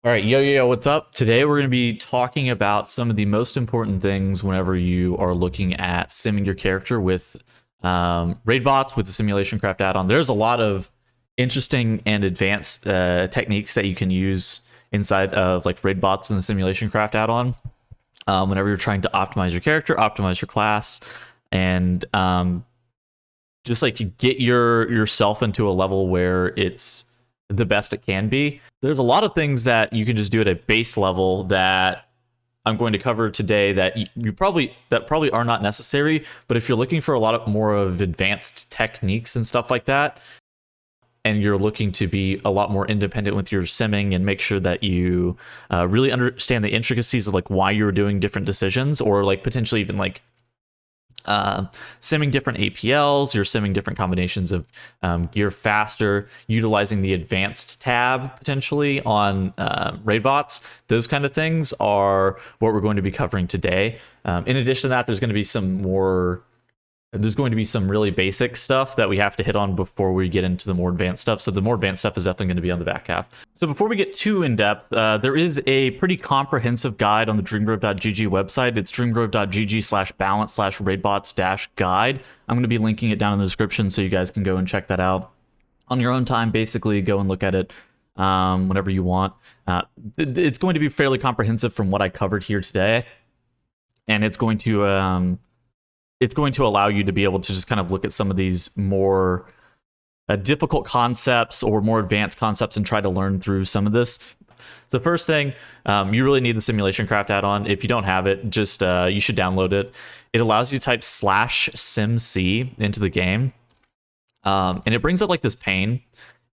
All right, yo, what's up? Today we're going to be talking about some of the most important things whenever you are looking at simming your character with Raidbots with the Simulation Craft add-on. There's a lot of interesting and advanced techniques that you can use inside of like Raidbots and the Simulation Craft add-on whenever you're trying to optimize your character, optimize your class, and just like get yourself into a level where it's the best it can be. There's a lot of things that you can just do at a base level that I'm going to cover today that you probably are not necessary. But if you're looking for a lot more of advanced techniques and stuff like that, and you're looking to be a lot more independent with your simming and make sure that you really understand the intricacies of like why you're doing different decisions, or like potentially even like simming different APLs, you're simming different combinations of gear faster, utilizing the advanced tab potentially on Raidbots. Those kind of things are what we're going to be covering today. In addition to that, there's going to be some really basic stuff that we have to hit on before we get into the more advanced stuff. So the more advanced stuff is definitely going to be on the back half. So before we get too in depth, there is a pretty comprehensive guide on the dreamgrove.gg website. It's dreamgrove.gg/balance/raidbots-guide. I'm going to be linking it down in the description so you guys can go and check that out on your own time. Basically, go and look at it whenever you want. It's going to be fairly comprehensive from what I covered here today, and it's going to allow you to be able to just kind of look at some of these more difficult concepts or more advanced concepts and try to learn through some of this. So first thing, you really need the Simulation Craft add-on. If you don't have it, just you should download it. It allows you to type /simc into the game, and it brings up like this pane.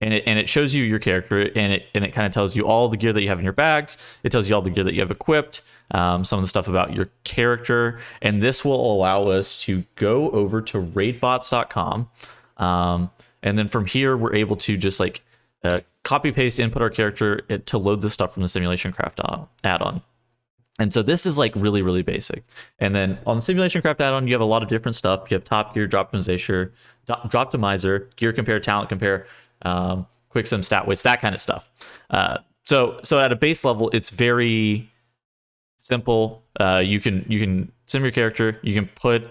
And it shows you your character, and it kind of tells you all the gear that you have in your bags. It tells you all the gear that you have equipped, some of the stuff about your character, and this will allow us to go over to raidbots.com, and then from here we're able to just like copy paste input our character to load the stuff from the Simulation Craft add-on. And so this is like really basic. And then on the Simulation Craft add-on, you have a lot of different stuff. You have top gear, Droptomizer, gear compare, talent compare, quick sim, stat weights, that kind of stuff. So at a base level, it's very simple. You can sim your character. You can put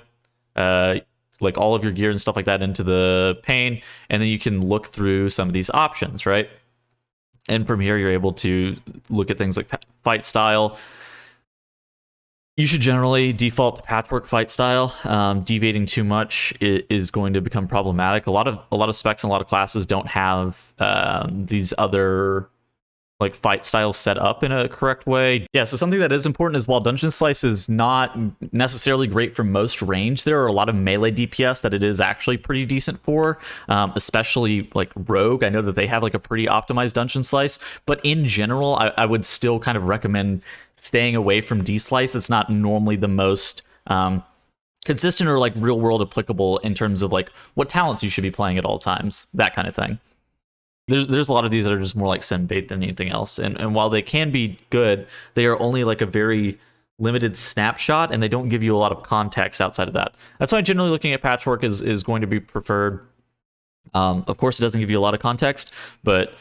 like all of your gear and stuff like that into the pane, and then you can look through some of these options, right? And from here, you're able to look at things like fight style. You should generally default to patchwork fight style. Deviating too much is going to become problematic. A lot of specs and a lot of classes don't have these other like fight styles set up in a correct way. Yeah, so something that is important is while Dungeon Slice is not necessarily great for most range, there are a lot of melee DPS that it is actually pretty decent for, especially like Rogue. I know that they have like a pretty optimized Dungeon Slice, but in general, I would still kind of recommend staying away from D-Slice. It's not normally the most consistent or like real world applicable in terms of like what talents you should be playing at all times, that kind of thing. There's a lot of these that are just more like sim bait than anything else. And while they can be good, they are only like a very limited snapshot, and they don't give you a lot of context outside of that. That's why generally looking at patchwork is going to be preferred. Of course, it doesn't give you a lot of context, but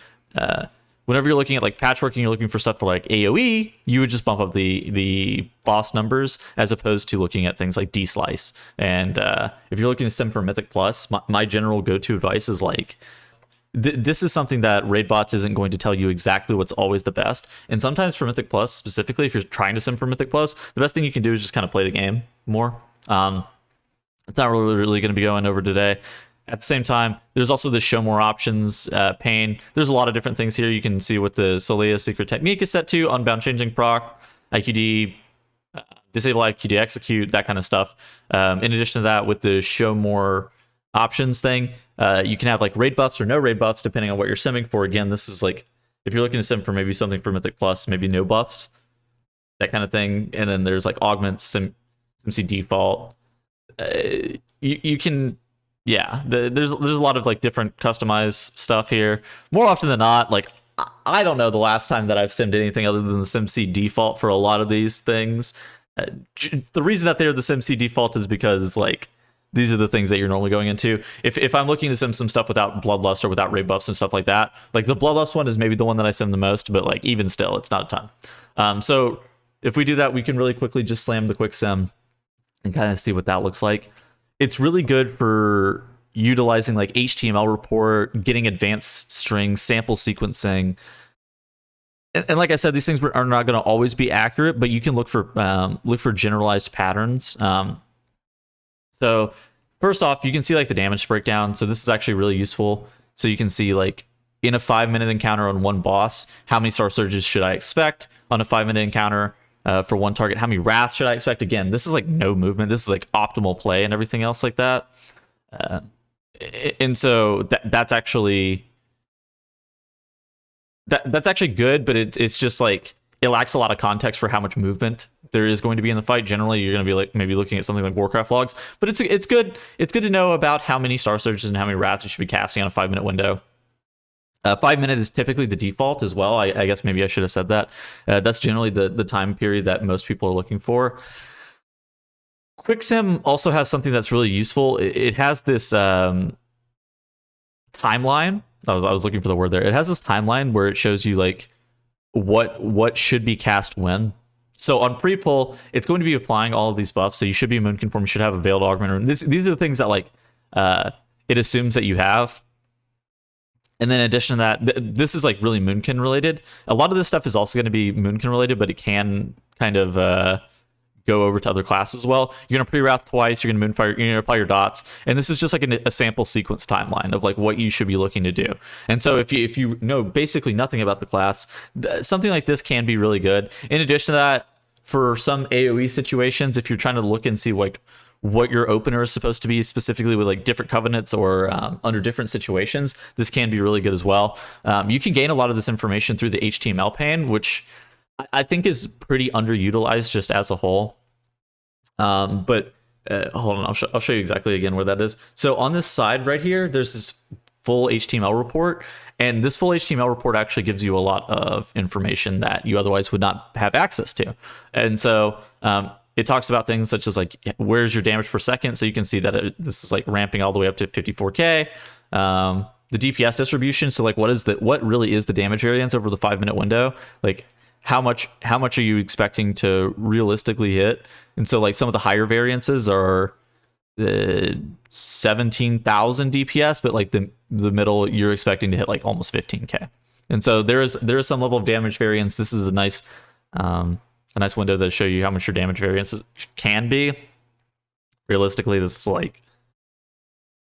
whenever you're looking at like patchwork and you're looking for stuff for like AoE, you would just bump up the boss numbers as opposed to looking at things like D-Slice. And if you're looking to sim for Mythic Plus, my general go-to advice is like, this is something that Raidbots isn't going to tell you exactly what's always the best. And sometimes for Mythic Plus, specifically, if you're trying to sim for Mythic Plus, the best thing you can do is just kind of play the game more. It's not really going to be going over today. At the same time, there's also the show more options pane. There's a lot of different things here. You can see what the Soleil's secret technique is set to, unbound changing proc, IQD, disable IQD execute, that kind of stuff. In addition to that, with the show more options thing, you can have like raid buffs or no raid buffs depending on what you're simming for. Again, this is like if you're looking to sim for maybe something for Mythic Plus, maybe no buffs, that kind of thing. And then there's like augments, SimC default. You can, yeah, there's a lot of like different customized stuff here. More often than not, like I don't know the last time that I've simmed anything other than the SimC default for a lot of these things. The reason that they're the SimC default is because like these are the things that you're normally going into. If I'm looking to sim some stuff without Bloodlust or without raid buffs and stuff like that, like the Bloodlust one is maybe the one that I sim the most, but like even still, it's not a ton. So if we do that, we can really quickly just slam the quick sim and kind of see what that looks like. It's really good for utilizing like HTML report, getting advanced strings, sample sequencing. And like I said, these things are not going to always be accurate, but you can look for generalized patterns. So first off, you can see like the damage breakdown. So this is actually really useful. So you can see like in a 5-minute encounter on one boss, how many Star Surges should I expect on a 5-minute encounter for one target? How many Wrath should I expect? Again, this is like no movement. This is like optimal play and everything else like that. And so that's actually good, but it's just like it lacks a lot of context for how much movement there is going to be in the fight. Generally, you're going to be like maybe looking at something like Warcraft logs, but it's good to know about how many Star Surges and how many Wraths you should be casting on a 5-minute window. 5 minute is typically the default as well. I guess maybe I should have said that. That's generally the time period that most people are looking for. QuickSim also has something that's really useful. It has this timeline. I was looking for the word there. It has this timeline where it shows you like what should be cast when. So on pre-pull, it's going to be applying all of these buffs. So you should be immune conform. You should have a veiled augmenter. These are the things that like it assumes that you have. And then in addition to that, this is like really Moonkin related. A lot of this stuff is also going to be Moonkin related, but it can kind of go over to other classes as well. You're going to pre-wrath twice. You're going to Moonfire. You're going to apply your dots. And this is just like a sample sequence timeline of like what you should be looking to do. And so if you know basically nothing about the class, something like this can be really good. In addition to that, for some AoE situations, if you're trying to look and see like what your opener is supposed to be specifically with like different covenants or under different situations, this can be really good as well. You can gain a lot of this information through the HTML pane, which I think is pretty underutilized just as a whole. But hold on, I'll show you exactly again where that is. So on this side right here, there's this full HTML report, and this full HTML report actually gives you a lot of information that you otherwise would not have access to. And so it talks about things such as like where's your damage per second, so you can see that this is like ramping all the way up to 54k. The DPS distribution, so like what really is the damage variance over the 5-minute window, like how much are you expecting to realistically hit? And so like some of the higher variances are 17,000 DPS, but like the middle you're expecting to hit like almost 15k. And so there is some level of damage variance. This is a nice window to show you how much your damage variances can be. Realistically, this is like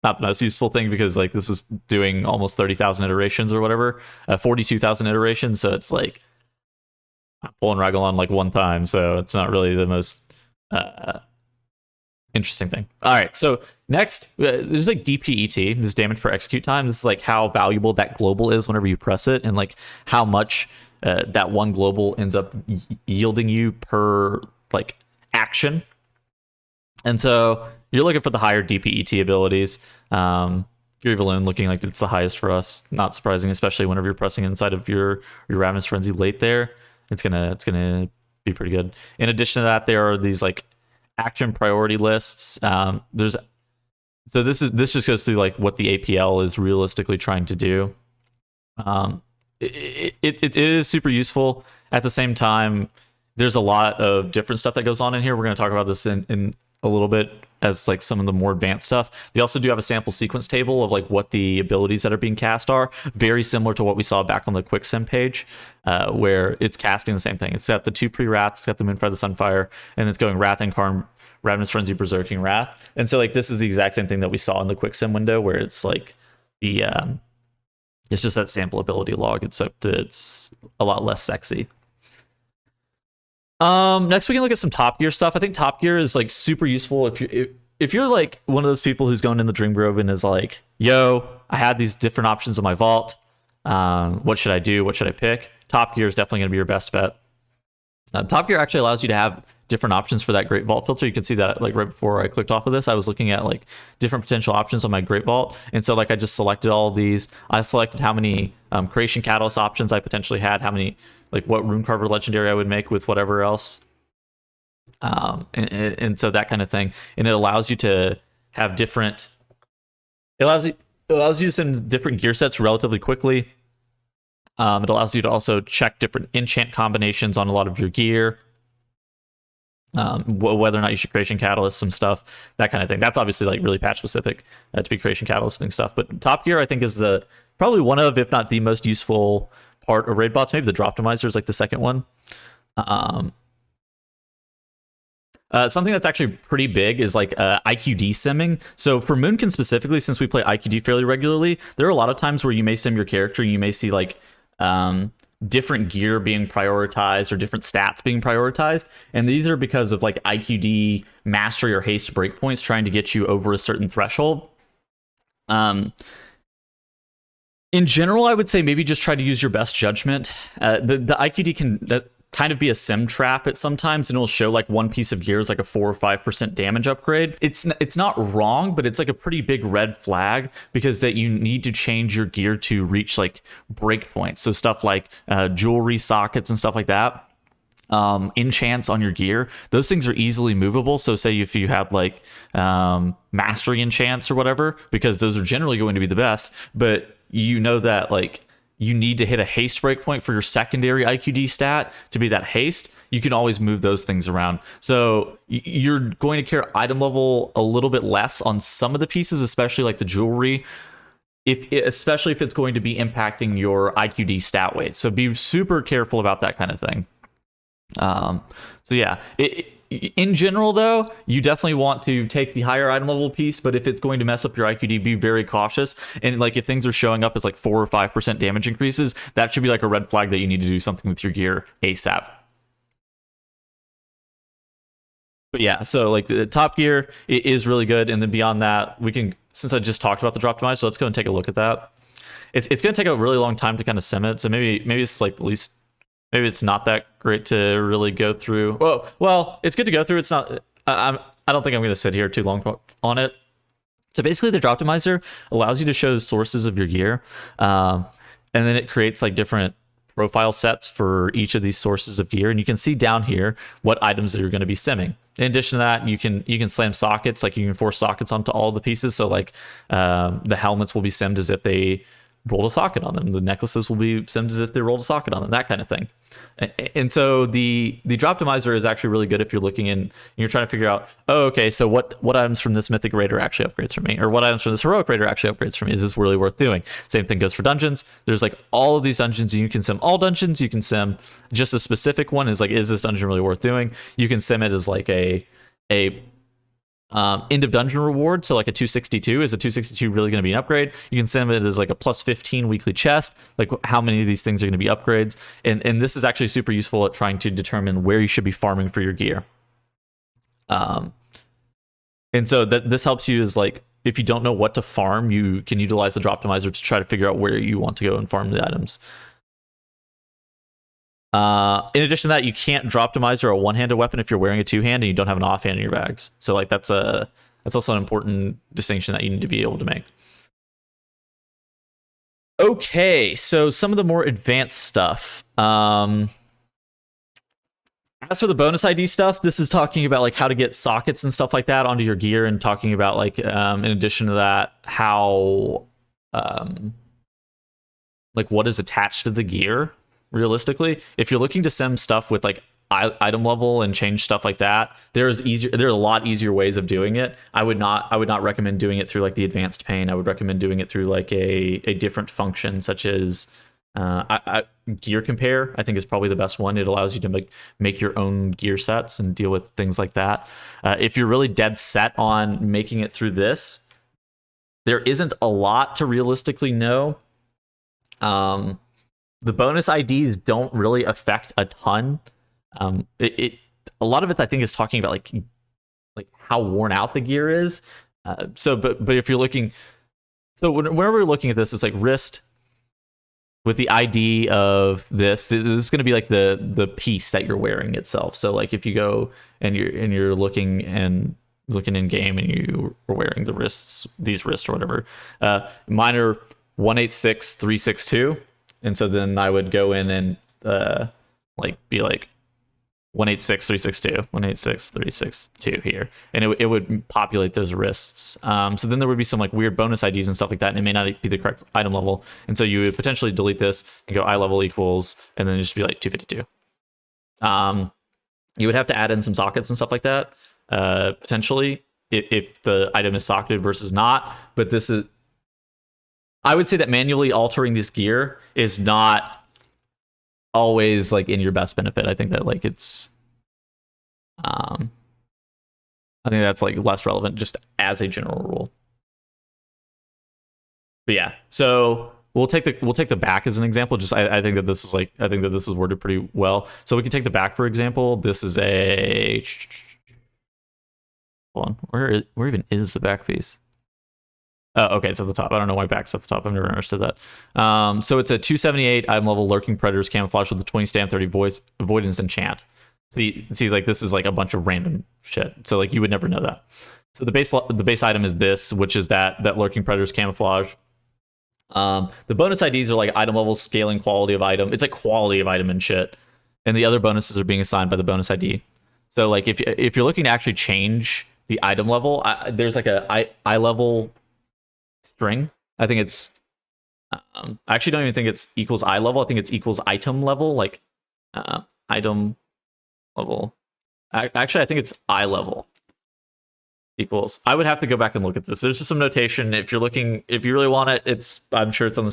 not the most useful thing because like this is doing almost 30,000 iterations or whatever, 42,000 iterations. So it's like I'm pulling Ragel on like one time, so it's not really the most interesting thing. All right, so next, there's like DPET, this damage per execute time. This is like how valuable that global is whenever you press it, and like how much that one global ends up yielding you per like action. And so you're looking for the higher DPET abilities. Fury Balloon looking like it's the highest for us, not surprising, especially whenever you're pressing inside of your Ravenous Frenzy late there. It's gonna be pretty good. In addition to that, there are these like action priority lists. So this just goes through like what the APL is realistically trying to do. It is super useful. At the same time, there's a lot of different stuff that goes on in here. We're going to talk about this in a little bit as like some of the more advanced stuff. They also do have a sample sequence table of like what the abilities that are being cast are, very similar to what we saw back on the quick sim page, where it's casting the same thing. It's got the 2 pre-Wraths, it's got the Moonfire, the Sunfire, and it's going Wrath Incarn, Ravenous Frenzy, Berserking Wrath. And so like this is the exact same thing that we saw in the quick sim window, where it's like the it's just that sample ability log, except it's a lot less sexy. Next we can look at some Top Gear stuff. I think Top Gear is like super useful if you're like one of those people who's going in the Dream Grove and is like, yo, I had these different options in my vault. What should I do? What should I pick? Top Gear is definitely going to be your best bet. Top Gear actually allows you to have different options for that Great Vault filter. You can see that like right before I clicked off of this, I was looking at like different potential options on my Great Vault. And so like I just selected all of these. I selected how many Creation Catalyst options I potentially had, how many, like what Runecarver Legendary I would make with whatever else. And so that kind of thing. And it allows you to have different. It allows you to send different gear sets relatively quickly. It allows you to also check different enchant combinations on a lot of your gear. Whether or not you should creation catalyst some stuff, that kind of thing. That's obviously like really patch specific to be creation catalyst and stuff. But Top Gear, I think, is probably one of, if not the most useful part of raid bots. Maybe the Droptomizer is like the second one. Something that's actually pretty big is like IQD simming. So for Moonkin specifically, since we play IQD fairly regularly, there are a lot of times where you may sim your character and you may see like different gear being prioritized or different stats being prioritized. And these are because of like IQD mastery or haste breakpoints trying to get you over a certain threshold. In general, I would say maybe just try to use your best judgment. The IQD can kind of be a sim trap at sometimes, and it'll show like one piece of gear is like a 4 or 5% damage upgrade. It's not wrong, but it's like a pretty big red flag, because that you need to change your gear to reach like breakpoints. So stuff like jewelry sockets and stuff like that. Enchants on your gear, those things are easily movable. So say if you have like mastery enchants or whatever, because those are generally going to be the best, but you know that like you need to hit a haste breakpoint for your secondary IQD stat to be that haste, you can always move those things around. So you're going to care item level a little bit less on some of the pieces, especially like the jewelry, especially if it's going to be impacting your IQD stat weight. So be super careful about that kind of thing. So yeah, in general though, you definitely want to take the higher item level piece, but if it's going to mess up your IQD, be very cautious. And like if things are showing up as like 4 or 5% damage increases, that should be like a red flag that you need to do something with your gear ASAP. But yeah, so like the Top Gear is really good, and then beyond that, we can, since I just talked about the Droptomizer, so let's go and take a look at that. It's going to take a really long time to kind of sim it, so maybe it's like the least. Maybe it's not that great to really go through. Well, it's good to go through. It's not. I don't think I'm going to sit here too long on it. So basically, the Droptomizer allows you to show sources of your gear, and then it creates like different profile sets for each of these sources of gear, and you can see down here what items that you're going to be simming. In addition to that, you can slam sockets, like you can force sockets onto all the pieces. So like the helmets will be simmed as if they rolled a socket on them. The necklaces will be simmed as if they rolled a socket on them, that kind of thing. And so the Droptomizer is actually really good if you're looking in and you're trying to figure out, oh, okay, so what items from this mythic raider actually upgrades for me, or what items from this heroic raider actually upgrades for me? Is this really worth doing? Same thing goes for dungeons. There's like all of these dungeons, and you can sim all dungeons. You can sim just a specific one, is like, is this dungeon really worth doing? You can sim it as like a end of dungeon reward. So like a 262, is a 262 really going to be an upgrade? You can send it as like a plus 15 weekly chest. Like how many of these things are going to be upgrades? And this is actually super useful at trying to determine where you should be farming for your gear. And so this helps you, is like, if you don't know what to farm, you can utilize the Droptomizer to try to figure out where you want to go and farm the items. In addition to that, you can't Droptomizer a one-handed weapon if you're wearing a two-hand and you don't have an offhand in your bags. So like that's also an important distinction that you need to be able to make. Okay, so some of the more advanced stuff. As for the bonus ID stuff, this is talking about like how to get sockets and stuff like that onto your gear, and talking about like in addition to that, how like what is attached to the gear. Realistically, if you're looking to sim stuff with like item level and change stuff like that, there are a lot easier ways of doing it. I would not recommend doing it through like the advanced pane. I would recommend doing it through like a different function, such as gear compare. I think is probably the best one. It allows you to make your own gear sets and deal with things like that. If you're really dead set on making it through this, there isn't a lot to realistically know. The bonus IDs don't really affect a ton. A lot of it, I think, is talking about like how worn out the gear is. But if you're looking, so whenever we're looking at this, it's like wrist with the ID of this is going to be like the piece that you're wearing itself. So like if you go and you're looking in game and you are wearing these wrists or whatever, mine are 186362. And so then I would go in and be like 186362, 186362 here, and it would populate those wrists. So then there would be some like weird bonus IDs and stuff like that, and it may not be the correct item level, and so you would potentially delete this and go eye level equals, and then just be like 252. You would have to add in some sockets and stuff like that, potentially, if the item is socketed versus not. But this is, I would say that manually altering this gear is not always like in your best benefit. I think that like it's, I think that's like less relevant just as a general rule. But yeah, so we'll take the back as an example. Just I think that this is like, I think that this is worded pretty well. So we can take the back for example. This is a, hold on, where even is the back piece? Oh, okay, it's at the top. I don't know why back's at the top. I've never understood that. So it's a 278 item level lurking predators camouflage with the 20 stam 30 avoidance enchant. See, like this is like a bunch of random shit. So like you would never know that. So the base item is this, which is that lurking predators camouflage. The bonus IDs are like item level, scaling, quality of item. It's like quality of item and shit. And the other bonuses are being assigned by the bonus ID. So like if you're looking to actually change the item level, there's like a eye level string. I think it's I actually don't even think it's equals eye level. I think it's equals item level, like item level. Actually, I think it's eye level equals. I would have to go back and look at this. There's just some notation. If you're looking, if you really want it, I'm sure it's on the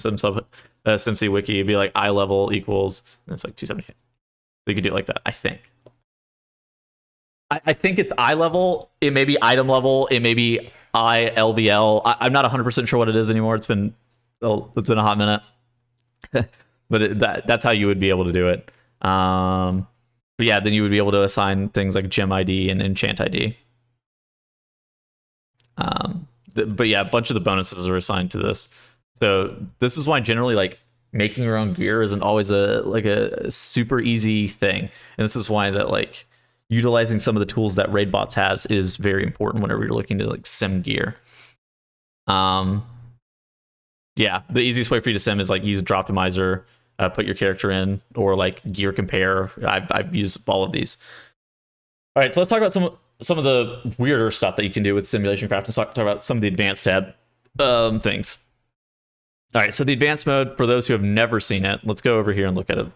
SimC wiki. It'd be like eye level equals, and it's like 278. So you could do it like that, I think. I think it's eye level. It may be item level. It may be ILVL. I'm not 100% sure what it is anymore. It's been a hot minute. But that's how you would be able to do it. But yeah, then you would be able to assign things like gem ID and enchant ID. But yeah, a bunch of the bonuses are assigned to this. So this is why generally like making your own gear isn't always a super easy thing. And this is why that like utilizing some of the tools that Raidbots has is very important whenever you're looking to like sim gear. Yeah, the easiest way for you to sim is like use a Droptomizer, put your character in, or like gear compare. I've used all of these. All right, so let's talk about some of the weirder stuff that you can do with simulation craft. Let's talk about some of the advanced tab things. All right, so the advanced mode, for those who have never seen it, let's go over here and look at it.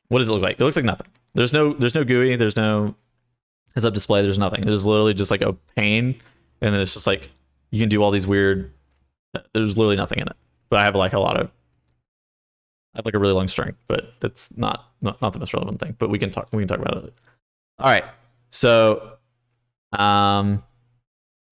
What does it look like? It looks like nothing. There's no GUI, there's no heads-up display, there's nothing. It is literally just like a pane, and then it's just like you can do all these weird. There's literally nothing in it. But I have like a really long string, but that's not the most relevant thing. But we can talk about it. All right, so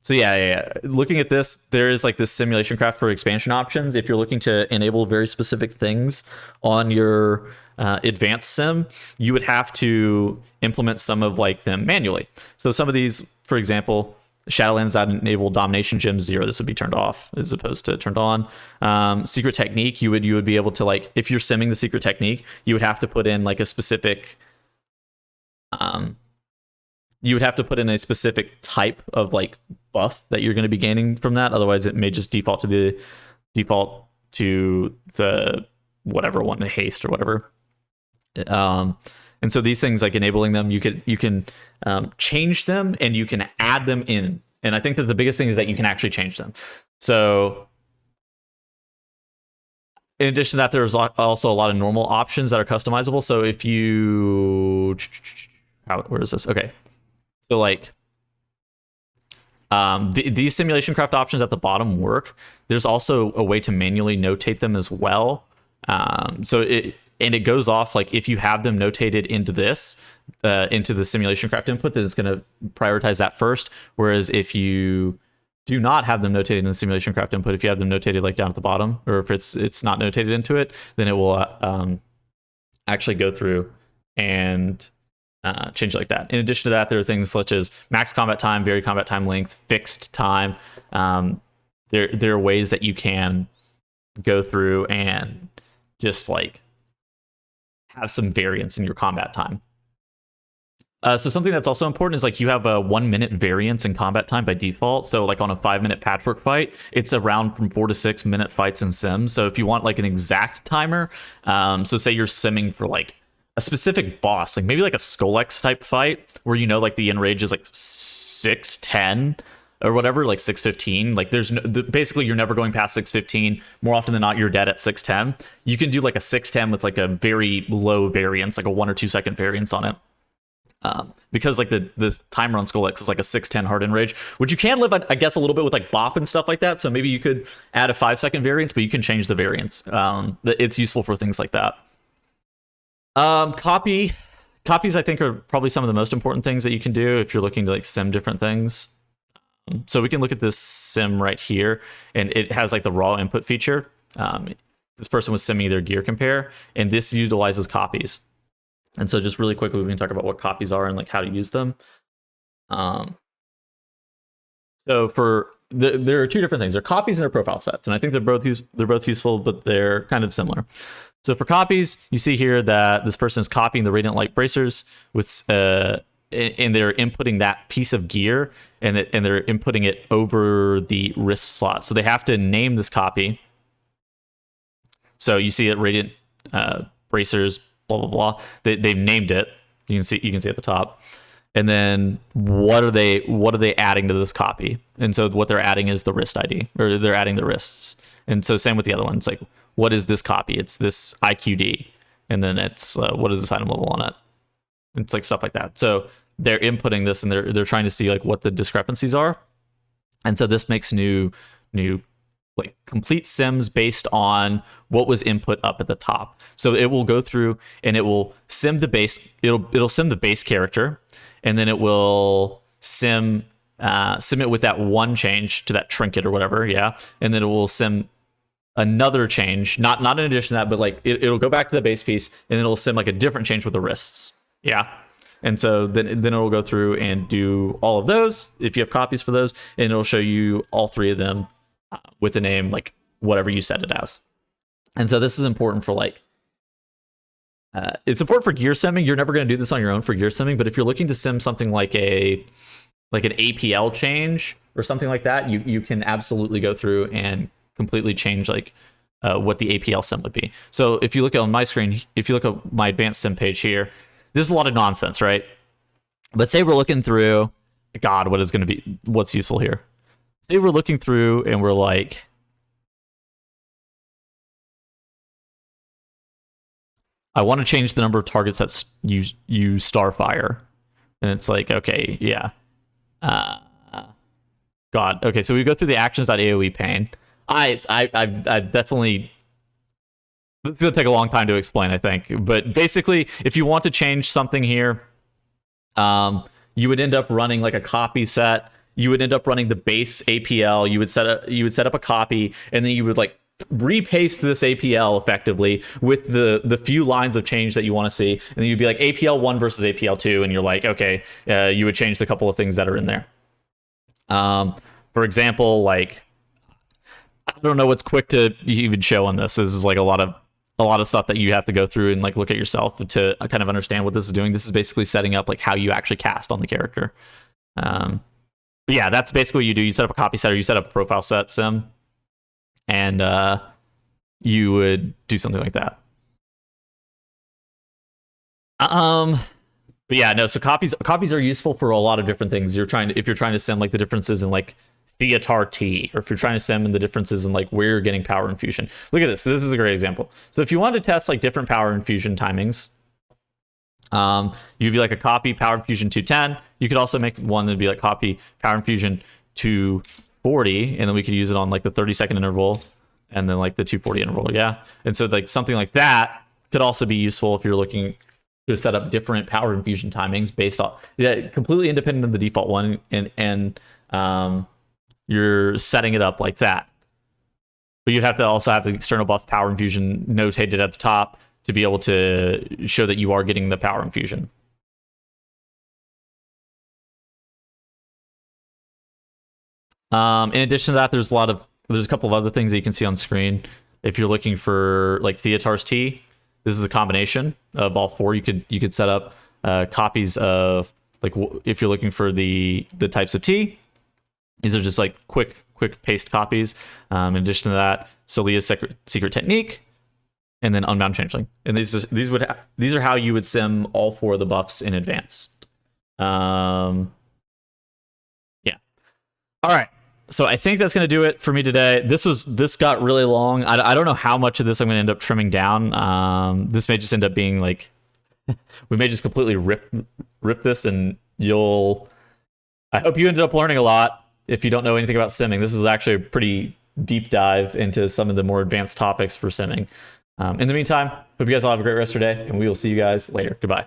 yeah. Looking at this, there is like this simulation craft for expansion options. If you're looking to enable very specific things on your advanced sim, you would have to implement some of like them manually. So some of these, for example, Shadowlands that enable domination gems 0, this would be turned off as opposed to turned on. Secret technique, you would be able to like, if you're simming the secret technique, you would have to put in like a specific you would have to put in a specific type of like buff that you're going to be gaining from that. Otherwise, it may just default to the whatever one, the haste or whatever. And so these things, like enabling them, you can change them and you can add them in. And I think that the biggest thing is that you can actually change them. So in addition to that, there's also a lot of normal options that are customizable. So if you, where is this? Okay. So like these simulation craft options at the bottom work. There's also a way to manually notate them as well. So it goes off like if you have them notated into this, into the simulation craft input, then it's going to prioritize that first. Whereas if you do not have them notated in the simulation craft input, if you have them notated like down at the bottom, or if it's not notated into it, then it will actually go through and change like that. In addition to that, there are things such as max combat time, vary combat time length, fixed time. There are ways that you can go through and just like have some variance in your combat time. So something that's also important is like you have a 1 minute variance in combat time by default. So like on a 5 minute patchwork fight, it's around from 4 to 6 minute fights in Sims. So if you want like an exact timer, so say you're simming for like a specific boss, like maybe like a Skull-X type fight where you know like the end range is like 610 or whatever, like 615. Like there's no, basically you're never going past 615. More often than not, you're dead at 610. You can do like a 610 with like a very low variance, like a 1 or 2 second variance on it. Because like the timer on Skull-X is like a 610 hard end rage, which you can live, I guess, a little bit with like bop and stuff like that. So maybe you could add a 5 second variance, but you can change the variance. It's useful for things like that. Copies, I think, are probably some of the most important things that you can do if you're looking to like sim different things. So we can look at this sim right here, and it has like the raw input feature. This person was simming their gear compare, and this utilizes copies. And so just really quickly, we can talk about what copies are and like how to use them. So there are two different things. There are copies and there are profile sets, and I think they're both useful, but they're kind of similar. So for copies, you see here that this person is copying the Radiant Light bracers with and they're inputting that piece of gear, and they're inputting it over the wrist slot. So they have to name this copy. So you see it, Radiant bracers, blah blah blah. They've named it. You can see at the top. And then what are they adding to this copy? And so what they're adding is the wrist ID, or they're adding the wrists. And so same with the other one. It's like, what is this copy? It's this IQD, and then it's what is this item level on it? It's like stuff like that. So they're inputting this, and they're trying to see like what the discrepancies are. And so this makes new like complete sims based on what was input up at the top. So it will go through and it will sim the base. It'll sim the base character, and then it will sim it with that one change to that trinket or whatever, yeah. And then it will sim another change, not in addition to that, but like it'll go back to the base piece, and then it'll sim like a different change with the wrists, yeah. And so then it'll go through and do all of those if you have copies for those, and it'll show you all three of them with the name, like whatever you set it as. And so this is important for like it's important for gear simming. You're never going to do this on your own for gear simming, but if you're looking to sim something like an APL change or something like that, you can absolutely go through and completely change like what the APL sim would be. So if you look on my screen, if you look at my advanced sim page here, this is a lot of nonsense, right? Let's say we're looking through, God, what's useful here? Say we're looking through and we're like, I want to change the number of targets that use Starfire. And it's like, okay, yeah. God, okay, so we go through the actions.aoe pane. I definitely, it's going to take a long time to explain, I think. But basically, if you want to change something here, you would end up running like a copy set. You would end up running the base APL. You would set up a copy, and then you would like repaste this APL effectively with the few lines of change that you want to see, and then you'd be like APL 1 versus APL 2, and you're like, okay, you would change the couple of things that are in there. For example, like, I don't know what's quick to even show on this. This is like a lot of stuff that you have to go through and like look at yourself to kind of understand what this is doing. This is basically setting up like how you actually cast on the character. But yeah, that's basically what you do. You set up a copy set, or you set up a profile set sim, and you would do something like that. But yeah, no. So copies are useful for a lot of different things. If you're trying to sim like the differences in like Theatar T, or if you're trying to sim in the differences in like where you're getting power infusion. Look at this. So this is a great example. So if you wanted to test like different power infusion timings, you'd be like a copy power infusion 210. You could also make one that'd be like copy power infusion 240, and then we could use it on like the 30-second interval and then like the 240 interval, yeah. And so like something like that could also be useful if you're looking to set up different power infusion timings based off, yeah, completely independent of the default one, and you're setting it up like that. But you'd have to also have the external buff power infusion notated at the top to be able to show that you are getting the power infusion. In addition to that, there's a couple of other things that you can see on screen. If you're looking for like Theatar's T, this is a combination of all four. You could set up copies of like if you're looking for the types of T. These are just like quick paste copies. In addition to that, Solia's secret technique, and then Unbound Changeling. And these are how you would sim all 4 of the buffs in advance. Yeah. All right. So I think that's going to do it for me today. This got really long. I don't know how much of this I'm going to end up trimming down. This may just end up being like, we may just completely rip this, and I hope you ended up learning a lot. If you don't know anything about simming, this is actually a pretty deep dive into some of the more advanced topics for simming. In the meantime, hope you guys all have a great rest of your day, and we will see you guys later. Goodbye.